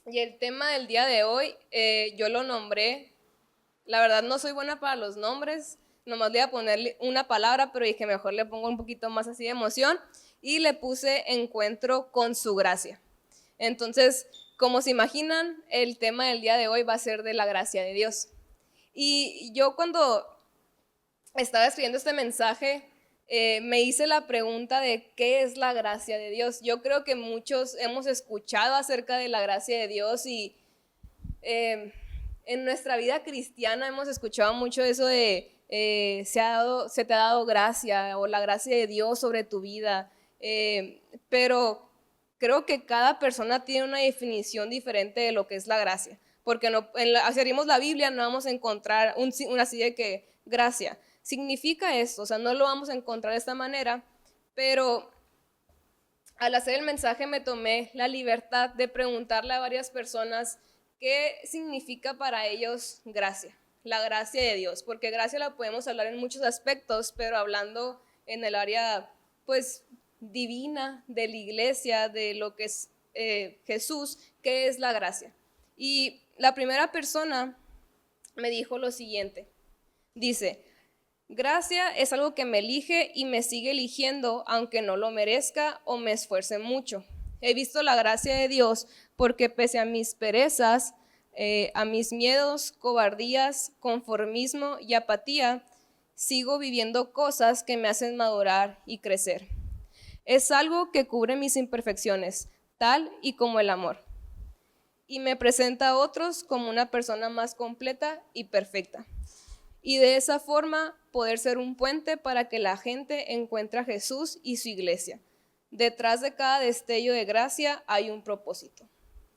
Y el tema del día de hoy, yo lo nombré, la verdad no soy buena para los nombres, nomás le iba a ponerle una palabra, pero dije mejor le pongo un poquito más así de emoción y le puse encuentro con su gracia. Entonces, como se imaginan, el tema del día de hoy va a ser de la gracia de Dios. Y yo cuando estaba escribiendo este mensaje, me hice la pregunta de qué es la gracia de Dios. Yo creo que muchos hemos escuchado acerca de la gracia de Dios y eh, en nuestra vida cristiana hemos escuchado mucho eso de se te ha dado gracia o la gracia de Dios sobre tu vida, pero creo que cada persona tiene una definición diferente de lo que es la gracia, porque no, si abrimos la Biblia no vamos a encontrar una así de que gracia significa esto, o sea, no lo vamos a encontrar de esta manera, pero al hacer el mensaje me tomé la libertad de preguntarle a varias personas qué significa para ellos gracia, la gracia de Dios, porque gracia la podemos hablar en muchos aspectos, pero hablando en el área pues divina de la iglesia, de lo que es Jesús, ¿qué es la gracia? Y la primera persona me dijo lo siguiente, dice, gracia es algo que me elige y me sigue eligiendo aunque no lo merezca o me esfuerce mucho. He visto la gracia de Dios porque pese a mis perezas, a mis miedos, cobardías, conformismo y apatía, sigo viviendo cosas que me hacen madurar y crecer. Es algo que cubre mis imperfecciones, tal y como el amor, y me presenta a otros como una persona más completa y perfecta, y de esa forma poder ser un puente para que la gente encuentre a Jesús y su iglesia. Detrás de cada destello de gracia hay un propósito.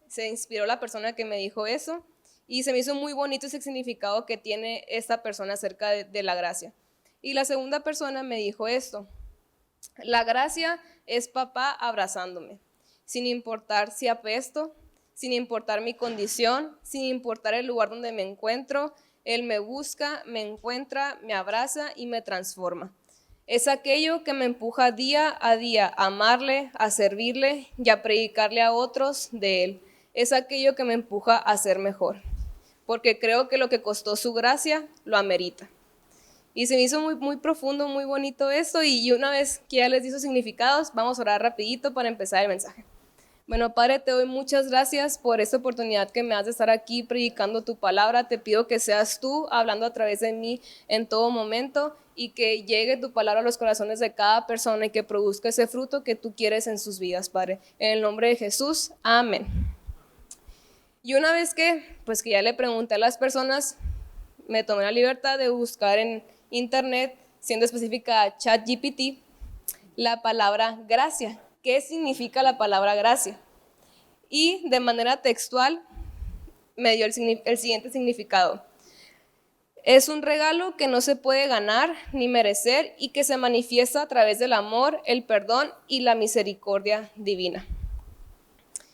Se inspiró la persona que me dijo eso y se me hizo muy bonito ese significado que tiene esta persona acerca de la gracia. Y la segunda persona me dijo esto, la gracia es papá abrazándome, sin importar si apesto, sin importar mi condición, sin importar el lugar donde me encuentro, él me busca, me encuentra, me abraza y me transforma. Es aquello que me empuja día a día a amarle, a servirle y a predicarle a otros de él. Es aquello que me empuja a ser mejor, porque creo que lo que costó su gracia lo amerita. Y se me hizo muy, muy profundo, muy bonito esto, y una vez que ya les di sus significados, vamos a orar rapidito para empezar el mensaje. Bueno, Padre, te doy muchas gracias por esta oportunidad que me das de estar aquí predicando tu palabra. Te pido que seas tú hablando a través de mí en todo momento y que llegue tu palabra a los corazones de cada persona y que produzca ese fruto que tú quieres en sus vidas, Padre. En el nombre de Jesús, amén. Y una vez pues que ya le pregunté a las personas, me tomé la libertad de buscar en internet, siendo específica ChatGPT, la palabra gracia. ¿Qué significa la palabra gracia? Y de manera textual me dio el siguiente significado. Es un regalo que no se puede ganar ni merecer y que se manifiesta a través del amor, el perdón y la misericordia divina.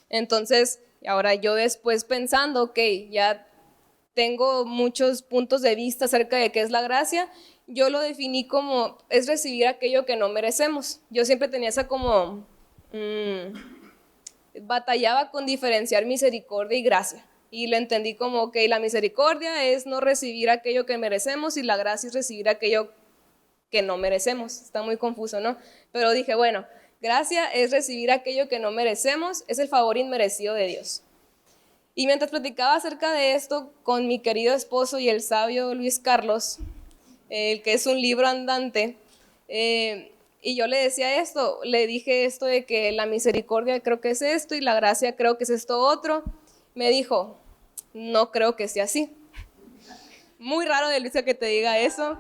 Entonces, ahora yo después pensando, ok, ya tengo muchos puntos de vista acerca de qué es la gracia, yo lo definí como es recibir aquello que no merecemos. Yo siempre tenía esa como batallaba con diferenciar misericordia y gracia. Y lo entendí como que la misericordia es no recibir aquello que merecemos y la gracia es recibir aquello que no merecemos. Está muy confuso, ¿no? Pero dije, bueno, gracia es recibir aquello que no merecemos, es el favor inmerecido de Dios. Y mientras platicaba acerca de esto con mi querido esposo y el sabio Luis Carlos, el que es un libro andante, y yo le decía esto, le dije esto de que la misericordia creo que es esto y la gracia creo que es esto otro. Me dijo, no creo que sea así. Muy raro de Luisa que te diga eso.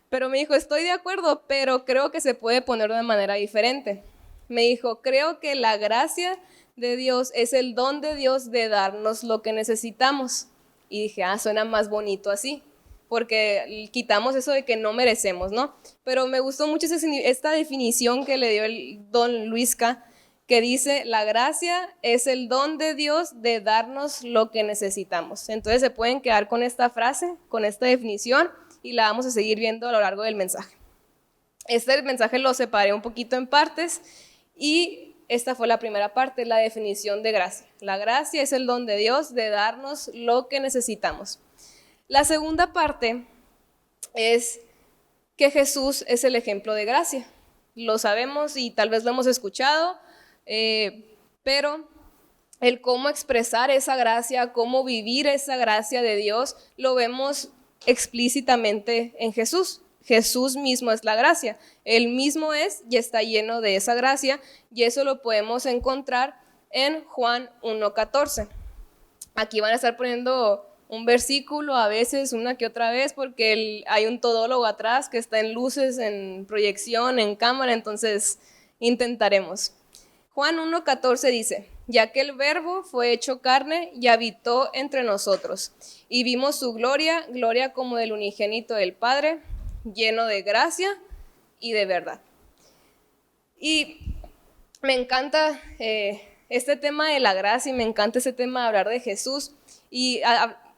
Pero me dijo, estoy de acuerdo, pero creo que se puede poner de una manera diferente. Me dijo, creo que la gracia de Dios es el don de Dios de darnos lo que necesitamos. Y dije, suena más bonito así, porque quitamos eso de que no merecemos, ¿no? Pero me gustó mucho esta definición que le dio el don Luisca, que dice, la gracia es el don de Dios de darnos lo que necesitamos. Entonces se pueden quedar con esta frase, con esta definición, y la vamos a seguir viendo a lo largo del mensaje. Este mensaje lo separé un poquito en partes y esta fue la primera parte, la definición de gracia. La gracia es el don de Dios de darnos lo que necesitamos. La segunda parte es que Jesús es el ejemplo de gracia. Lo sabemos y tal vez lo hemos escuchado, pero el cómo expresar esa gracia, cómo vivir esa gracia de Dios, lo vemos explícitamente en Jesús. Jesús mismo es la gracia. Él mismo es y está lleno de esa gracia, y eso lo podemos encontrar en Juan 1:14. Aquí van a estar poniendo un versículo a veces, una que otra vez, porque hay un todólogo atrás que está en luces, en proyección, en cámara, entonces intentaremos. Juan 1:14 dice: ya que el verbo fue hecho carne y habitó entre nosotros, y vimos su gloria, gloria como del unigénito del Padre, lleno de gracia y de verdad. Y me encanta este tema de la gracia, y me encanta este tema de hablar de Jesús. Y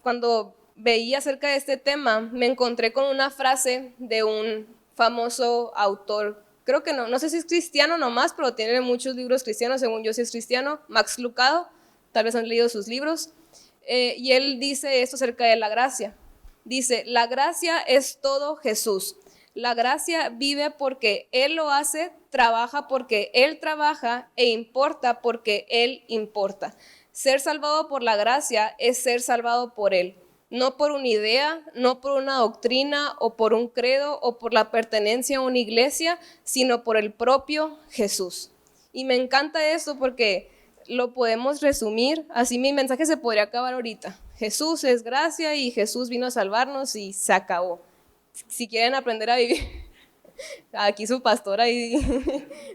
cuando veía acerca de este tema, me encontré con una frase de un famoso autor, creo que no sé si es cristiano nomás, pero tiene muchos libros cristianos, según yo sí es cristiano, Max Lucado, tal vez han leído sus libros, y él dice esto acerca de la gracia. Dice: la gracia es todo Jesús. La gracia vive porque Él lo hace, trabaja porque Él trabaja e importa porque Él importa. Ser salvado por la gracia es ser salvado por Él. No por una idea, no por una doctrina o por un credo o por la pertenencia a una iglesia, sino por el propio Jesús. Y me encanta esto porque lo podemos resumir, así mi mensaje se podría acabar ahorita. Jesús es gracia y Jesús vino a salvarnos y se acabó. Si quieren aprender a vivir, aquí su pastor ahí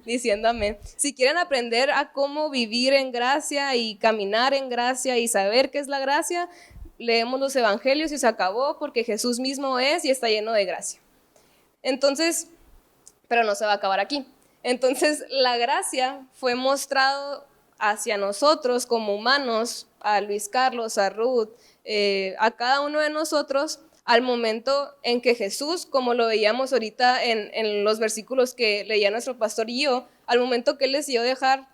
diciendo amén. Si quieren aprender a cómo vivir en gracia y caminar en gracia y saber qué es la gracia, leemos los evangelios y se acabó, porque Jesús mismo es y está lleno de gracia. Entonces, pero no se va a acabar aquí. Entonces, la gracia fue mostrado hacia nosotros como humanos, a Luis Carlos, a Ruth, a cada uno de nosotros, al momento en que Jesús, como lo veíamos ahorita en los versículos que leía nuestro pastor y yo, al momento que Él decidió dejar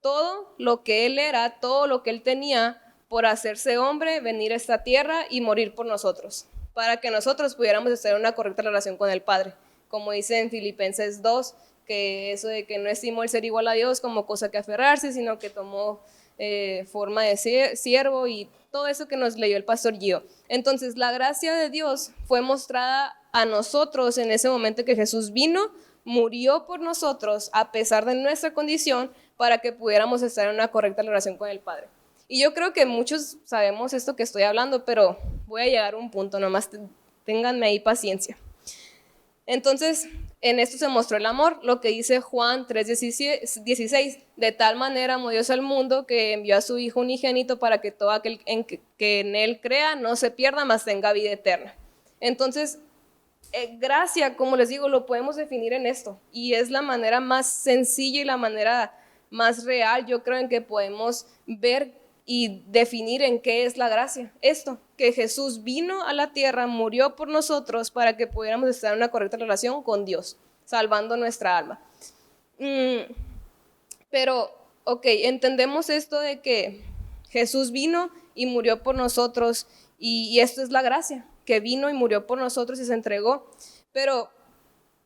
todo lo que Él era, todo lo que Él tenía, por hacerse hombre, venir a esta tierra y morir por nosotros, para que nosotros pudiéramos estar en una correcta relación con el Padre. Como dice en Filipenses 2, que eso de que no estimó el ser igual a Dios como cosa que aferrarse, sino que tomó forma de siervo, y todo eso que nos leyó el pastor Gio. Entonces, la gracia de Dios fue mostrada a nosotros en ese momento que Jesús vino, murió por nosotros a pesar de nuestra condición, para que pudiéramos estar en una correcta relación con el Padre. Y yo creo que muchos sabemos esto que estoy hablando, pero voy a llegar a un punto, nomás ténganme ahí paciencia. Entonces, en esto se mostró el amor, lo que dice Juan 3:16, de tal manera amó Dios al mundo que envió a su Hijo unigénito para que todo aquel que en Él crea no se pierda, mas tenga vida eterna. Entonces, gracia, como les digo, lo podemos definir en esto, y es la manera más sencilla y la manera más real, yo creo, en que podemos ver y definir en qué es la gracia. Esto, que Jesús vino a la tierra, murió por nosotros para que pudiéramos estar en una correcta relación con Dios, salvando nuestra alma. Pero, ok, entendemos esto de que Jesús vino y murió por nosotros, y esto es la gracia, que vino y murió por nosotros y se entregó. Pero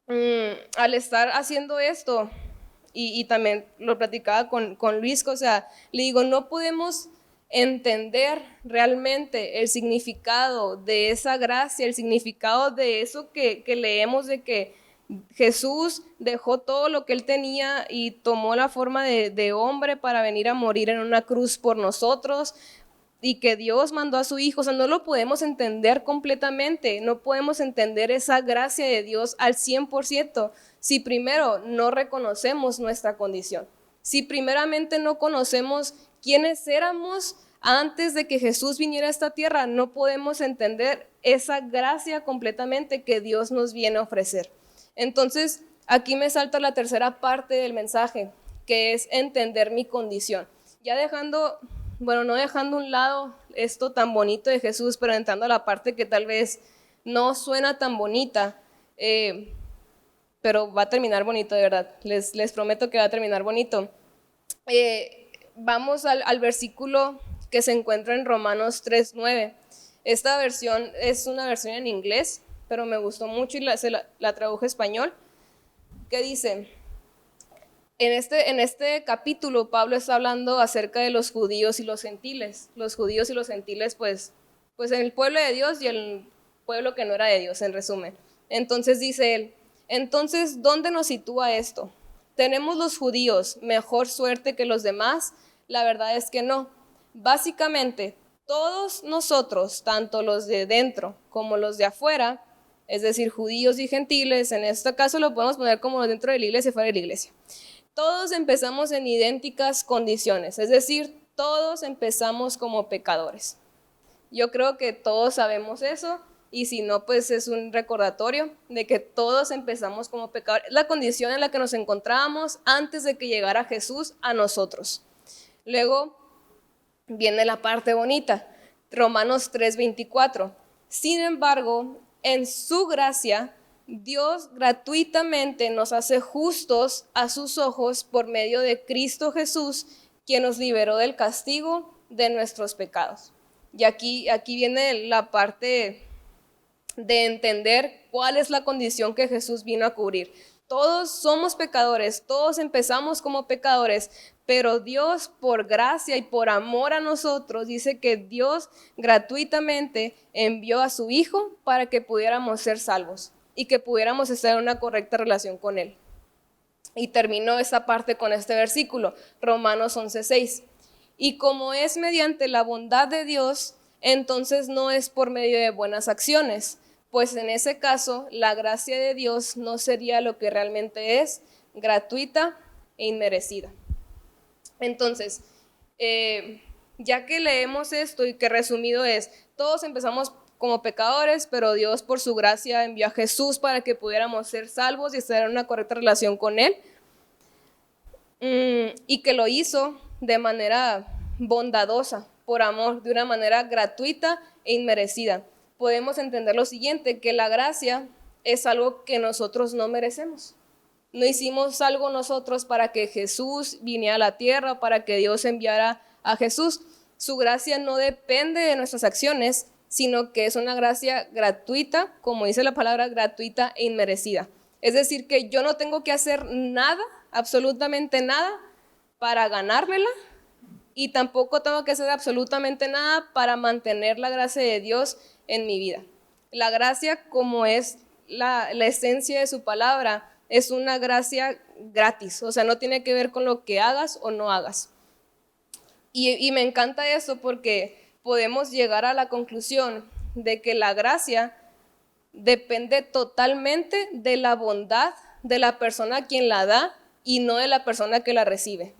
al estar haciendo esto, y también lo platicaba con Luis, o sea, le digo, no podemos entender realmente el significado de esa gracia, el significado de eso que leemos, de que Jesús dejó todo lo que Él tenía y tomó la forma de hombre para venir a morir en una cruz por nosotros, y que Dios mandó a su Hijo. O sea, no lo podemos entender completamente, no podemos entender esa gracia de Dios al 100% si primero no reconocemos nuestra condición, si primeramente no conocemos quiénes éramos antes de que Jesús viniera a esta tierra. No podemos entender esa gracia completamente que Dios nos viene a ofrecer. Entonces, aquí me salta la tercera parte del mensaje, que es entender mi condición. Ya dejando, bueno, no dejando a un lado esto tan bonito de Jesús, pero entrando a la parte que tal vez no suena tan bonita, pero va a terminar bonito, de verdad. Les prometo que va a terminar bonito. Vamos al versículo que se encuentra en Romanos 3:9. Esta versión es una versión en inglés, pero me gustó mucho y la traduje a español, que dice: en este capítulo Pablo está hablando acerca de los judíos y los gentiles. Los judíos y los gentiles, pues en el pueblo de Dios y el pueblo que no era de Dios, en resumen. Entonces dice él: entonces, ¿dónde nos sitúa esto? ¿Tenemos los judíos mejor suerte que los demás? La verdad es que no. Básicamente, todos nosotros, tanto los de dentro como los de afuera, es decir, judíos y gentiles, en este caso lo podemos poner como dentro de la iglesia y fuera de la iglesia, todos empezamos en idénticas condiciones, es decir, todos empezamos como pecadores. Yo creo que todos sabemos eso, y si no, pues es un recordatorio de que todos empezamos como pecadores. Es la condición en la que nos encontrábamos antes de que llegara Jesús a nosotros. Luego viene la parte bonita, Romanos 3:24. Sin embargo, en su gracia, Dios gratuitamente nos hace justos a sus ojos por medio de Cristo Jesús, quien nos liberó del castigo de nuestros pecados. Y aquí viene la parte de entender cuál es la condición que Jesús vino a cubrir. Todos somos pecadores, todos empezamos como pecadores, pero Dios, por gracia y por amor a nosotros, dice que Dios gratuitamente envió a su Hijo para que pudiéramos ser salvos y que pudiéramos estar en una correcta relación con Él. Y terminó esa parte con este versículo, Romanos 11:6. Y como es mediante la bondad de Dios, entonces no es por medio de buenas acciones, pues en ese caso la gracia de Dios no sería lo que realmente es, gratuita e inmerecida. Entonces, ya que leemos esto y que resumido es, todos empezamos como pecadores, pero Dios por su gracia envió a Jesús para que pudiéramos ser salvos y estar en una correcta relación con Él, y que lo hizo de manera bondadosa, por amor, de una manera gratuita e inmerecida. Podemos entender lo siguiente, que la gracia es algo que nosotros no merecemos. No hicimos algo nosotros para que Jesús viniera a la tierra, para que Dios enviara a Jesús. Su gracia no depende de nuestras acciones, sino que es una gracia gratuita, como dice la palabra, gratuita e inmerecida. Es decir, que yo no tengo que hacer nada, absolutamente nada, para ganármela, y tampoco tengo que hacer absolutamente nada para mantener la gracia de Dios en mi vida. La gracia, como es la esencia de su palabra, es una gracia gratis, o sea, no tiene que ver con lo que hagas o no hagas. Y me encanta eso porque podemos llegar a la conclusión de que la gracia depende totalmente de la bondad de la persona a quien la da y no de la persona que la recibe.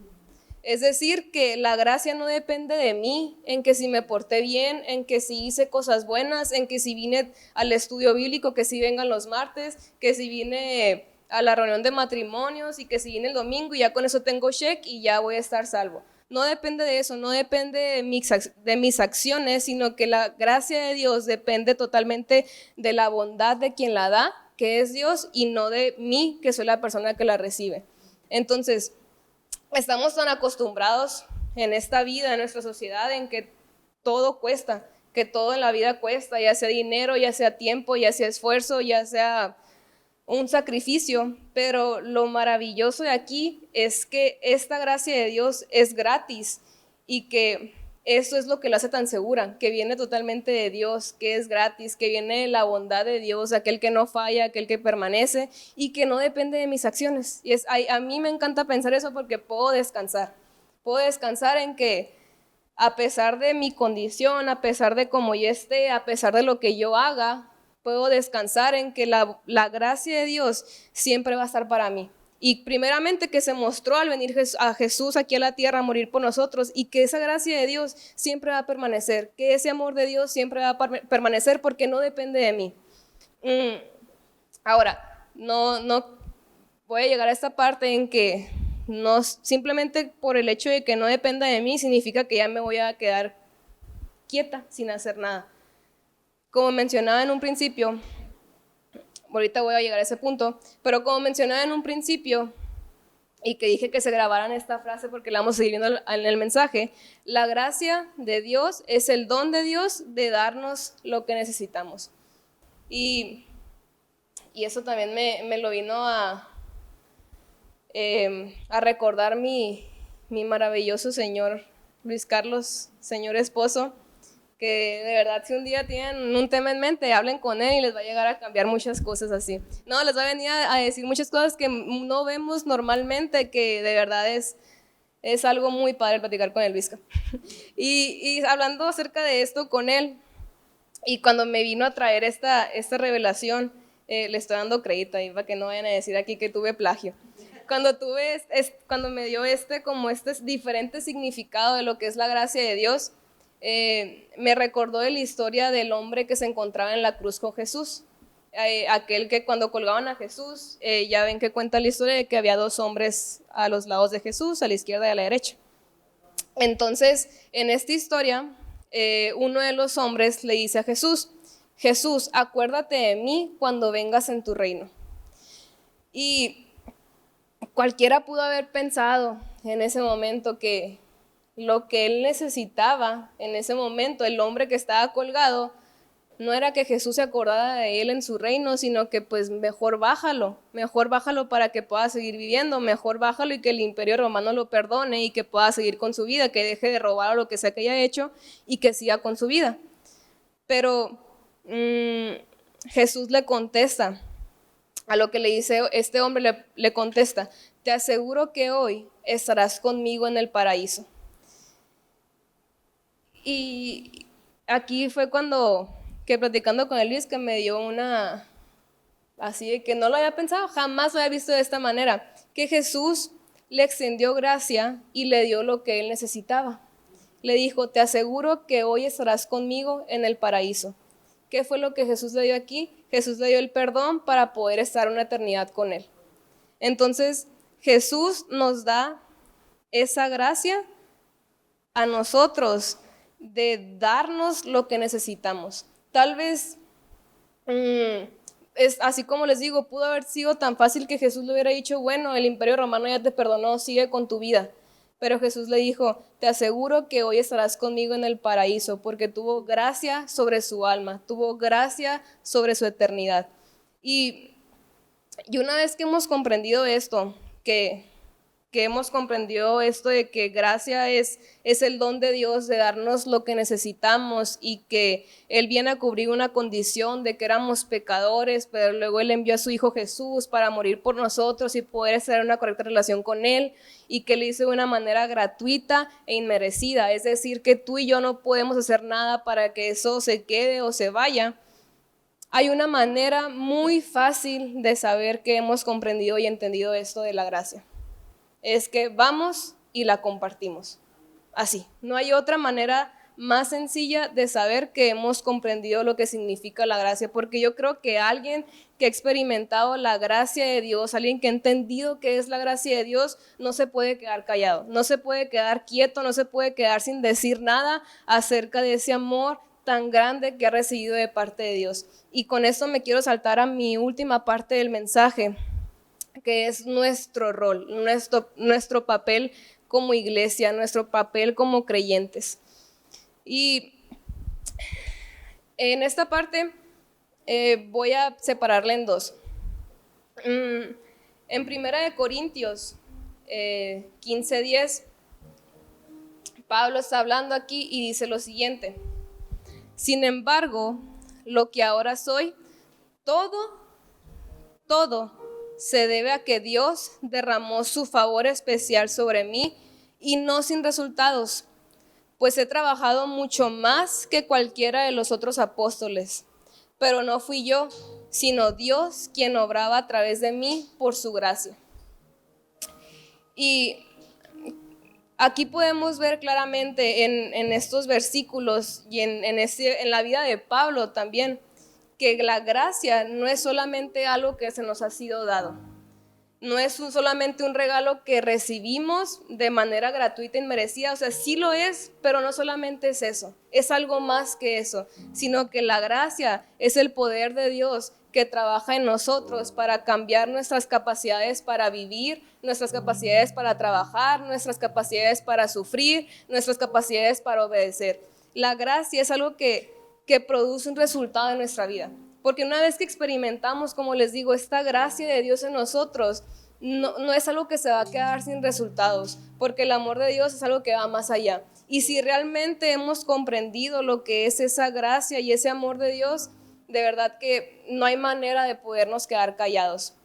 Es decir, que la gracia no depende de mí, en que si me porté bien, en que si hice cosas buenas, en que si vine al estudio bíblico, que si vengan los martes, que si vine a la reunión de matrimonios y que si vine el domingo y ya con eso tengo check y ya voy a estar salvo. No depende de eso, no depende de mis acciones, sino que la gracia de Dios depende totalmente de la bondad de quien la da, que es Dios, y no de mí, que soy la persona que la recibe. Entonces, estamos tan acostumbrados en esta vida, en nuestra sociedad, en que todo cuesta, que todo en la vida cuesta, ya sea dinero, ya sea tiempo, ya sea esfuerzo, ya sea un sacrificio, pero lo maravilloso de aquí es que esta gracia de Dios es gratis y que eso es lo que lo hace tan segura, que viene totalmente de Dios, que es gratis, que viene de la bondad de Dios, aquel que no falla, aquel que permanece y que no depende de mis acciones. Y a mí me encanta pensar eso porque puedo descansar en que a pesar de mi condición, a pesar de cómo yo esté, a pesar de lo que yo haga, puedo descansar en que la gracia de Dios siempre va a estar para mí. Y primeramente que se mostró al venir a Jesús aquí a la tierra a morir por nosotros, y que esa gracia de Dios siempre va a permanecer, que ese amor de Dios siempre va a permanecer porque no depende de mí. Ahora, no voy a llegar a esta parte en que no, simplemente por el hecho de que no dependa de mí significa que ya me voy a quedar quieta sin hacer nada. Como mencionaba en un principio, ahorita voy a llegar a ese punto, pero como mencionaba en un principio, y que dije que se grabaran esta frase porque la vamos a seguir viendo en el mensaje. La gracia de Dios es el don de Dios de darnos lo que necesitamos. Y eso también me lo vino a recordar mi maravilloso señor Luis Carlos, señor esposo, que de verdad si un día tienen un tema en mente, hablen con él y les va a llegar a cambiar muchas cosas así. No, les va a venir a decir muchas cosas que no vemos normalmente, que de verdad es algo muy padre platicar con el Luisca. Y hablando acerca de esto con él, y cuando me vino a traer esta revelación, le estoy dando crédito ahí para que no vayan a decir aquí que tuve plagio. Cuando me dio como este diferente significado de lo que es la gracia de Dios, me recordó de la historia del hombre que se encontraba en la cruz con Jesús. Aquel que cuando colgaban a Jesús, ya ven que cuenta la historia de que había dos hombres a los lados de Jesús, a la izquierda y a la derecha. Entonces, en esta historia, uno de los hombres le dice a Jesús, Jesús, acuérdate de mí cuando vengas en tu reino. Y cualquiera pudo haber pensado en ese momento que lo que él necesitaba en ese momento, el hombre que estaba colgado, no era que Jesús se acordara de él en su reino, sino que pues mejor bájalo para que pueda seguir viviendo, mejor bájalo y que el imperio romano lo perdone y que pueda seguir con su vida, que deje de robar o lo que sea que haya hecho y que siga con su vida. Pero Jesús le contesta, a lo que le dice este hombre le contesta, te aseguro que hoy estarás conmigo en el paraíso. Y aquí fue cuando que platicando con el Luis que me dio una, así de que no lo había pensado, jamás lo había visto de esta manera, que Jesús le extendió gracia y le dio lo que él necesitaba. Le dijo, te aseguro que hoy estarás conmigo en el paraíso. ¿Qué fue lo que Jesús le dio aquí? Jesús le dio el perdón para poder estar una eternidad con él. Entonces, Jesús nos da esa gracia a nosotros de darnos lo que necesitamos. Tal vez, es así como les digo, pudo haber sido tan fácil que Jesús le hubiera dicho, bueno, el imperio romano ya te perdonó, sigue con tu vida. Pero Jesús le dijo, te aseguro que hoy estarás conmigo en el paraíso, porque tuvo gracia sobre su alma, tuvo gracia sobre su eternidad. Y una vez que hemos comprendido esto, que hemos comprendido esto de que gracia es el don de Dios de darnos lo que necesitamos y que Él viene a cubrir una condición de que éramos pecadores, pero luego Él envió a su Hijo Jesús para morir por nosotros y poder estar en una correcta relación con Él y que lo hizo de una manera gratuita e inmerecida, es decir, que tú y yo no podemos hacer nada para que eso se quede o se vaya. Hay una manera muy fácil de saber que hemos comprendido y entendido esto de la gracia. Es que vamos y la compartimos. Así, no hay otra manera más sencilla de saber que hemos comprendido lo que significa la gracia, porque yo creo que alguien que ha experimentado la gracia de Dios, alguien que ha entendido qué es la gracia de Dios, no se puede quedar callado, no se puede quedar quieto, no se puede quedar sin decir nada acerca de ese amor tan grande que ha recibido de parte de Dios. Y con esto me quiero saltar a mi última parte del mensaje, que es nuestro rol, nuestro papel como iglesia, nuestro papel como creyentes. Y en esta parte voy a separarla en dos. En 1 Corintios 15:10, Pablo está hablando aquí y dice lo siguiente: sin embargo, lo que ahora soy, todo se debe a que Dios derramó su favor especial sobre mí y no sin resultados, pues he trabajado mucho más que cualquiera de los otros apóstoles, pero no fui yo, sino Dios quien obraba a través de mí por su gracia. Y aquí podemos ver claramente en estos versículos y en la vida de Pablo también, que la gracia no es solamente algo que se nos ha sido dado, no es solamente un regalo que recibimos de manera gratuita e inmerecida, o sea, sí lo es, pero no solamente es eso, es algo más que eso, sino que la gracia es el poder de Dios que trabaja en nosotros para cambiar nuestras capacidades para vivir, nuestras capacidades para trabajar, nuestras capacidades para sufrir, nuestras capacidades para obedecer. La gracia es algo que produce un resultado en nuestra vida. Porque una vez que experimentamos, como les digo, esta gracia de Dios en nosotros, no es algo que se va a quedar sin resultados, porque el amor de Dios es algo que va más allá. Y si realmente hemos comprendido lo que es esa gracia y ese amor de Dios, de verdad que no hay manera de podernos quedar callados.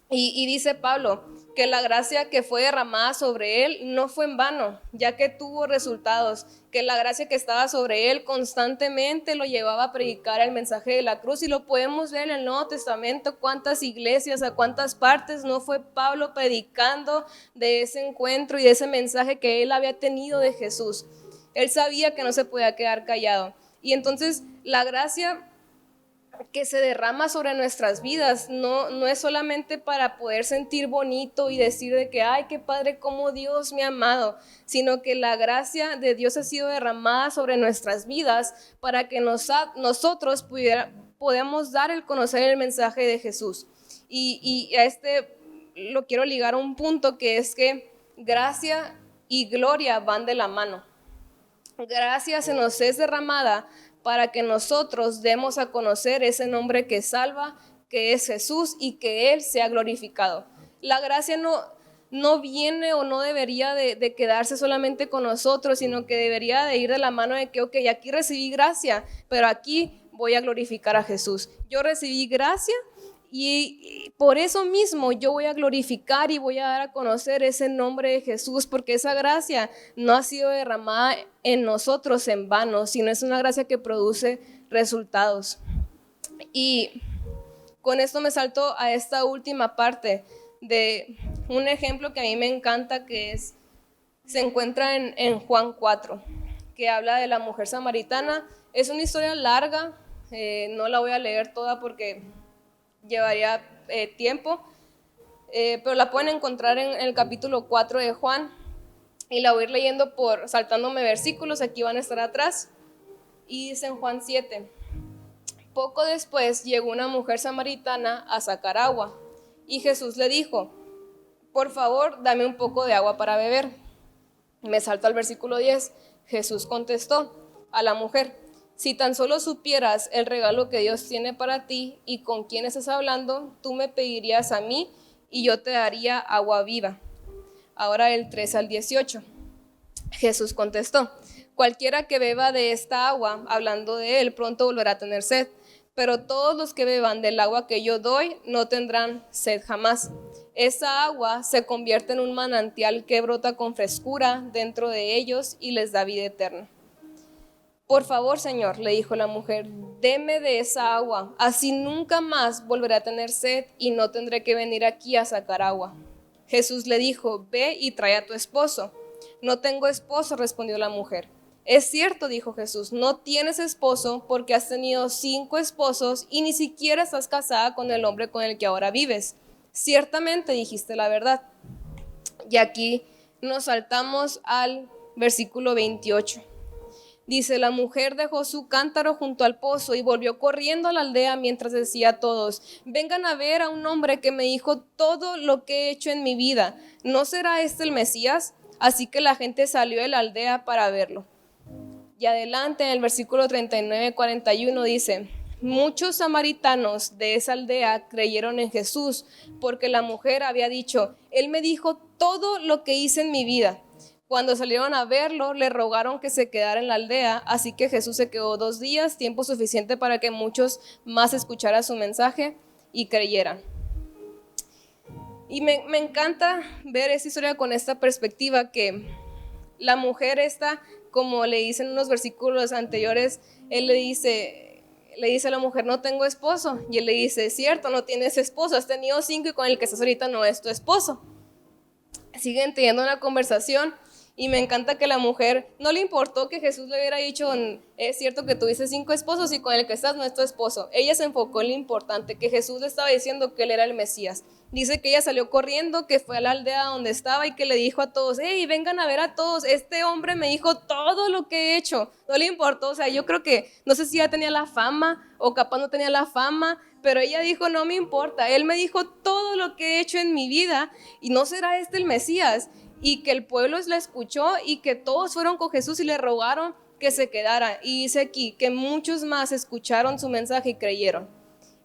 Y dice Pablo que la gracia que fue derramada sobre él no fue en vano, ya que tuvo resultados, que la gracia que estaba sobre él constantemente lo llevaba a predicar el mensaje de la cruz, y lo podemos ver en el Nuevo Testamento, cuántas iglesias, a cuántas partes no fue Pablo predicando de ese encuentro y de ese mensaje que él había tenido de Jesús. Él sabía que no se podía quedar callado, y entonces la gracia que se derrama sobre nuestras vidas no es solamente para poder sentir bonito y decir de que ay, qué padre cómo Dios me ha amado, sino que la gracia de Dios ha sido derramada sobre nuestras vidas para que nosotros podamos dar el conocer el mensaje de Jesús. Y a lo quiero ligar a un punto, que es que gracia y gloria van de la mano. Gracia se nos es derramada para que nosotros demos a conocer ese nombre que salva, que es Jesús, y que Él sea glorificado. La gracia no viene o no debería de quedarse solamente con nosotros, sino que debería de ir de la mano de que, ok, aquí recibí gracia, pero aquí voy a glorificar a Jesús. Yo recibí gracia y por eso mismo yo voy a glorificar y voy a dar a conocer ese nombre de Jesús, porque esa gracia no ha sido derramada en nosotros en vano, sino es una gracia que produce resultados. Y con esto me salto a esta última parte de un ejemplo que a mí me encanta, que se encuentra en Juan 4, que habla de la mujer samaritana. Es una historia larga, no la voy a leer toda porque llevaría tiempo, pero la pueden encontrar en el capítulo 4 de Juan, y la voy a ir leyendo saltándome versículos, aquí van a estar atrás. Y dice en Juan 7: poco después llegó una mujer samaritana a sacar agua, y Jesús le dijo: por favor, dame un poco de agua para beber. Me salto al versículo 10. Jesús contestó a la mujer: si tan solo supieras el regalo que Dios tiene para ti y con quién estás hablando, tú me pedirías a mí y yo te daría agua viva. Ahora el 13 al 18. Jesús contestó: cualquiera que beba de esta agua, hablando de él, pronto volverá a tener sed, pero todos los que beban del agua que yo doy no tendrán sed jamás. Esa agua se convierte en un manantial que brota con frescura dentro de ellos y les da vida eterna. Por favor, Señor, le dijo la mujer, deme de esa agua, así nunca más volveré a tener sed y no tendré que venir aquí a sacar agua. Jesús le dijo: ve y trae a tu esposo. No tengo esposo, respondió la mujer. Es cierto, dijo Jesús, no tienes esposo porque has tenido 5 esposos y ni siquiera estás casada con el hombre con el que ahora vives. Ciertamente dijiste la verdad. Y aquí nos saltamos al versículo 28. Dice: la mujer dejó su cántaro junto al pozo y volvió corriendo a la aldea mientras decía a todos: vengan a ver a un hombre que me dijo todo lo que he hecho en mi vida. ¿No será este el Mesías? Así que la gente salió de la aldea para verlo. Y adelante en el versículo 39-41 dice: muchos samaritanos de esa aldea creyeron en Jesús porque la mujer había dicho: él me dijo todo lo que hice en mi vida. Cuando salieron a verlo, le rogaron que se quedara en la aldea, así que Jesús se quedó 2 días, tiempo suficiente para que muchos más escucharan su mensaje y creyeran. Y me encanta ver esta historia con esta perspectiva, que la mujer esta, como le dicen en unos versículos anteriores, él le dice a la mujer: no tengo esposo. Y él le dice: es cierto, no tienes esposo, has tenido 5 y con el que estás ahorita no es tu esposo. Siguen teniendo una conversación. Y me encanta que la mujer no le importó que Jesús le hubiera dicho: es cierto que tuviste 5 esposos y con el que estás no es tu esposo. Ella se enfocó en lo importante, que Jesús le estaba diciendo que él era el Mesías. Dice que ella salió corriendo, que fue a la aldea donde estaba y que le dijo a todos: hey, vengan a ver a todos, este hombre me dijo todo lo que he hecho. No le importó, o sea, yo creo que, no sé si ya tenía la fama o capaz no tenía la fama, Pero ella dijo, no me importa, Él me dijo todo lo que he hecho en mi vida y no será este el Mesías. Y que el pueblo la escuchó y que todos fueron con Jesús y le rogaron que se quedara. Y dice aquí que muchos más escucharon su mensaje y creyeron.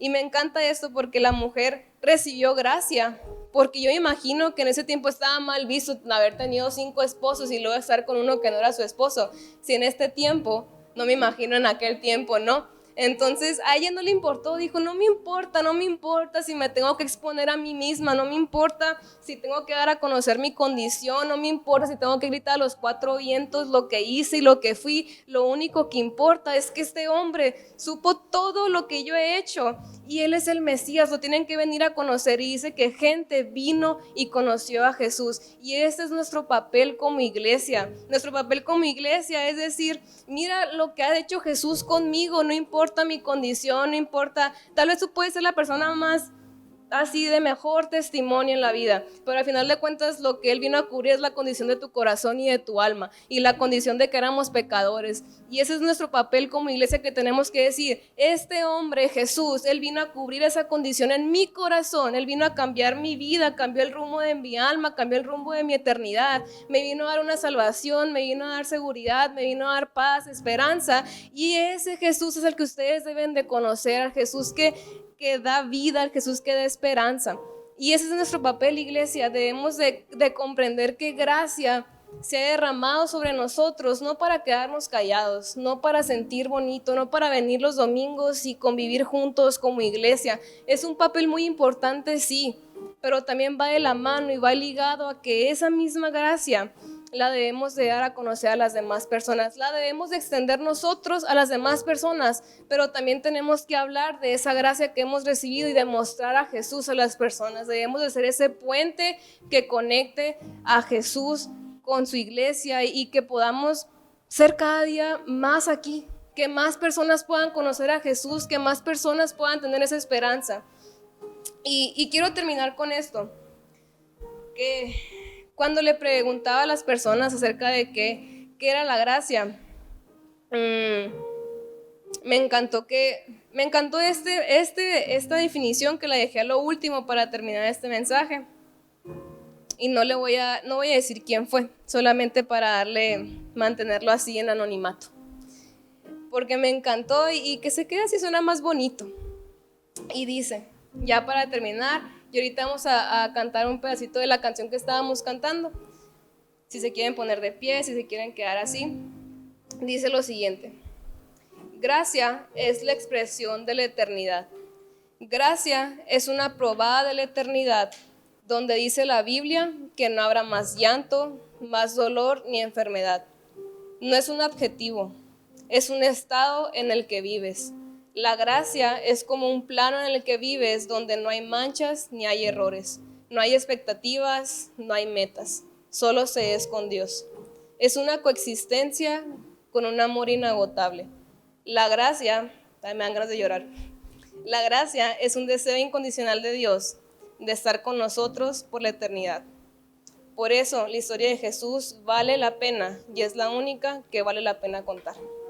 Y me encanta esto porque la mujer recibió gracia, porque yo imagino que en ese tiempo estaba mal visto haber tenido 5 esposos y luego estar con uno que no era su esposo. Si en este tiempo, no me imagino en aquel tiempo, ¿no? Entonces a ella no le importó, dijo, no me importa si me tengo que exponer a mí misma, no me importa si tengo que dar a conocer mi condición, no me importa si tengo que gritar a los 4 vientos lo que hice y lo que fui, lo único que importa es que este hombre supo todo lo que yo he hecho y él es el Mesías, lo tienen que venir a conocer. Y dice que gente vino y conoció a Jesús, y este es nuestro papel como iglesia. Nuestro papel como iglesia es decir, mira lo que ha hecho Jesús conmigo, no importa mi condición, no importa, tal vez tú puedes ser la persona más así de mejor testimonio en la vida, pero al final de cuentas lo que Él vino a cubrir es la condición de tu corazón y de tu alma, y la condición de que éramos pecadores. Y ese es nuestro papel como iglesia, que tenemos que decir, este hombre Jesús, Él vino a cubrir esa condición en mi corazón, Él vino a cambiar mi vida, cambió el rumbo de mi alma, cambió el rumbo de mi eternidad, me vino a dar una salvación, me vino a dar seguridad, me vino a dar paz, esperanza. Y ese Jesús es el que ustedes deben de conocer, al Jesús que da vida, al Jesús que da esperanza. Y ese es nuestro papel, iglesia. Debemos de comprender que gracia se ha derramado sobre nosotros, no para quedarnos callados, no para sentir bonito, no para venir los domingos y convivir juntos como iglesia. Es un papel muy importante, sí, pero también va de la mano y va ligado a que esa misma gracia la debemos de dar a conocer a las demás personas, la debemos de extender nosotros a las demás personas, pero también tenemos que hablar de esa gracia que hemos recibido y demostrar a Jesús a las personas. Debemos de ser ese puente que conecte a Jesús con su iglesia y que podamos ser cada día más aquí, que más personas puedan conocer a Jesús, que más personas puedan tener esa esperanza. Y quiero terminar con esto, que cuando le preguntaba a las personas acerca de qué era la gracia, me encantó esta definición que la dejé a lo último para terminar este mensaje. Y no voy a decir quién fue, solamente para mantenerlo así en anonimato, porque me encantó y que se quede así, suena más bonito. Y dice, ya para terminar, y ahorita vamos a cantar un pedacito de la canción que estábamos cantando. Si se quieren poner de pie, si se quieren quedar así. Dice lo siguiente: gracia es la expresión de la eternidad. Gracia es una probada de la eternidad, donde dice la Biblia que no habrá más llanto, más dolor ni enfermedad. No es un adjetivo, es un estado en el que vives. La gracia es como un plano en el que vives, donde no hay manchas ni hay errores, no hay expectativas, no hay metas, solo se es con Dios. Es una coexistencia con un amor inagotable. La gracia, me dan ganas de llorar. La gracia es un deseo incondicional de Dios de estar con nosotros por la eternidad. Por eso la historia de Jesús vale la pena y es la única que vale la pena contar.